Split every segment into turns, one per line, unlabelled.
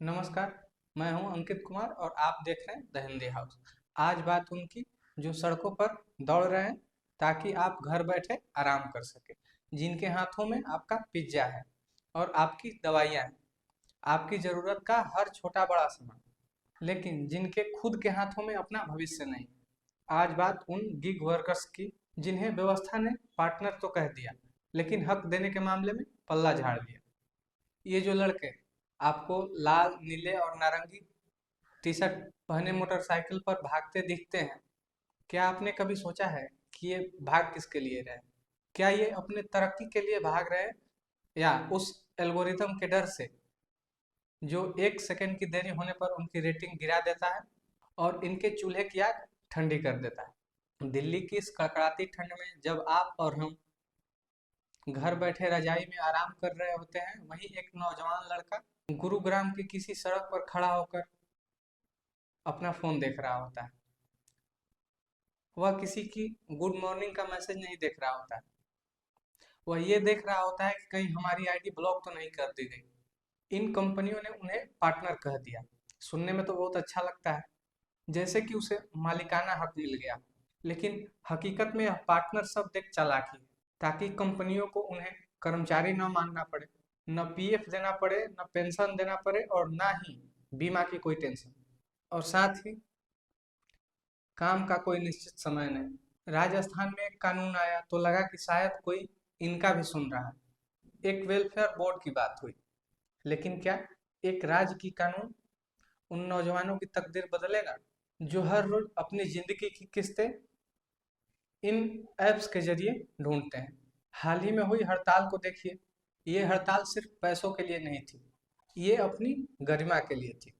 नमस्कार। मैं हूं अंकित कुमार और आप देख रहे हैं द हिंदी हाउस। आज बात उनकी जो सड़कों पर दौड़ रहे हैं ताकि आप घर बैठे आराम कर सके, जिनके हाथों में आपका पिज्जा है और आपकी दवाइयाँ हैं, आपकी ज़रूरत का हर छोटा बड़ा सामान, लेकिन जिनके खुद के हाथों में अपना भविष्य नहीं। आज बात उन गिग वर्कर्स की जिन्हें व्यवस्था ने पार्टनर तो कह दिया, लेकिन हक देने के मामले में पल्ला झाड़ दिया। ये जो लड़के आपको लाल, नीले और नारंगी टी शर्ट पहने मोटरसाइकिल पर भागते दिखते हैं, क्या आपने कभी सोचा है कि ये भाग किसके लिए रहे हैं? क्या ये अपने तरक्की के लिए भाग रहे हैं या उस एल्गोरिथम के डर से जो 1 सेकंड की देरी होने पर उनकी रेटिंग गिरा देता है और इनके चूल्हे की आग ठंडी कर देता है? दिल्ली की इस कड़कड़ाती ठंड में जब आप और हम घर बैठे रजाई में आराम कर रहे होते हैं, वहीं एक नौजवान लड़का गुरुग्राम की किसी सड़क पर खड़ा होकर अपना फोन देख रहा होता है। वह किसी की गुड मॉर्निंग का मैसेज नहीं देख रहा होता है, वह ये देख रहा होता है कि कहीं हमारी आईडी ब्लॉक तो नहीं कर दी गई। इन कंपनियों ने उन्हें पार्टनर कह दिया। सुनने में तो बहुत अच्छा लगता है, जैसे कि उसे मालिकाना हक मिल गया, लेकिन हकीकत में यह पार्टनर शब्द एक चालाकी है ताकि कंपनियों को उन्हें कर्मचारी न मानना पड़े, न पीएफ देना पड़े, न पेंशन देना पड़े और ना ही बीमा की कोई टेंशन, और साथ ही काम का कोई निश्चित समय नहीं। राजस्थान में एक कानून आया तो लगा कि शायद कोई इनका भी सुन रहा है। एक वेलफेयर बोर्ड की बात हुई, लेकिन क्या एक राज्य की कानून उन नौजवानों की तकदीर बदलेगा जो हर रोज अपनी जिंदगी की किस्तें इन ऐप्स के जरिए ढूंढते हैं? हाल ही में हुई हड़ताल को देखिए। ये हड़ताल सिर्फ पैसों के लिए नहीं थी, ये अपनी गरिमा के लिए थी,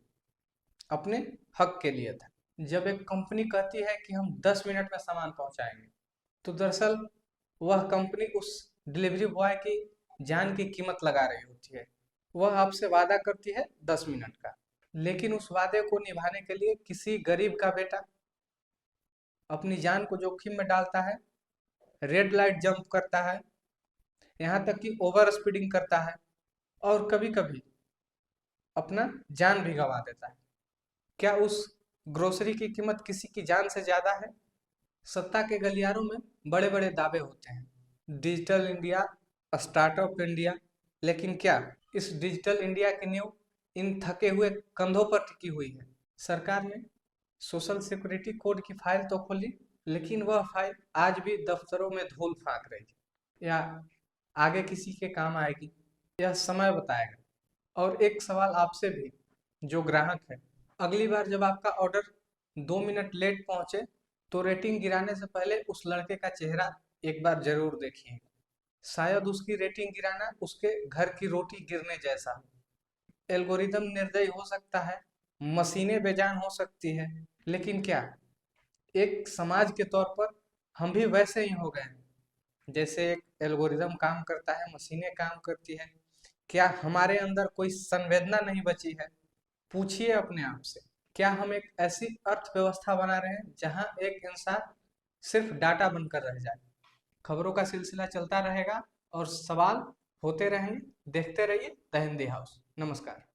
अपने हक के लिए था। जब एक कंपनी कहती है कि हम 10 मिनट में सामान पहुंचाएंगे, तो दरअसल वह कंपनी उस डिलीवरी बॉय की जान की कीमत लगा रही होती है। वह आपसे वादा करती है 10 मिनट का, लेकिन उस वादे को निभाने के लिए किसी गरीब का बेटा अपनी जान को जोखिम में डालता है, रेड लाइट जंप करता है, यहाँ तक कि ओवर स्पीडिंग करता है और कभी-कभी अपना जान भी गंवा देता है। क्या उस ग्रोसरी की कीमत किसी की जान से ज्यादा है? सत्ता के गलियारों में बड़े बड़े दावे होते हैं, डिजिटल इंडिया, स्टार्टअप इंडिया, लेकिन क्या इस डिजिटल इंडिया की नींव इन थके हुए कंधों पर टिकी हुई है? सरकार ने सोशल सिक्योरिटी कोड की फाइल तो खोली, लेकिन वह फाइल आज भी दफ्तरों में धूल फांक रही है, या आगे किसी के काम आएगी, यह समय बताएगा। और एक सवाल आपसे भी, जो ग्राहक है, अगली बार जब आपका ऑर्डर 2 मिनट लेट पहुंचे तो रेटिंग गिराने से पहले उस लड़के का चेहरा एक बार जरूर देखिए। शायद उसकी रेटिंग गिराना उसके घर की रोटी गिरने जैसा हो। एल्गोरिदम निर्दयी हो सकता है, मशीनें बेजान हो सकती है, लेकिन क्या एक समाज के तौर पर हम भी वैसे ही हो गए हैं जैसे एक एल्गोरिदम काम करता है, मशीनें काम करती है? क्या हमारे अंदर कोई संवेदना नहीं बची है? पूछिए अपने आप से, क्या हम एक ऐसी अर्थव्यवस्था बना रहे हैं जहां एक इंसान सिर्फ डाटा बनकर रह जाए? खबरों का सिलसिला चलता रहेगा और सवाल होते रहेंगे। देखते रहिए द हिंदी हाउस। नमस्कार।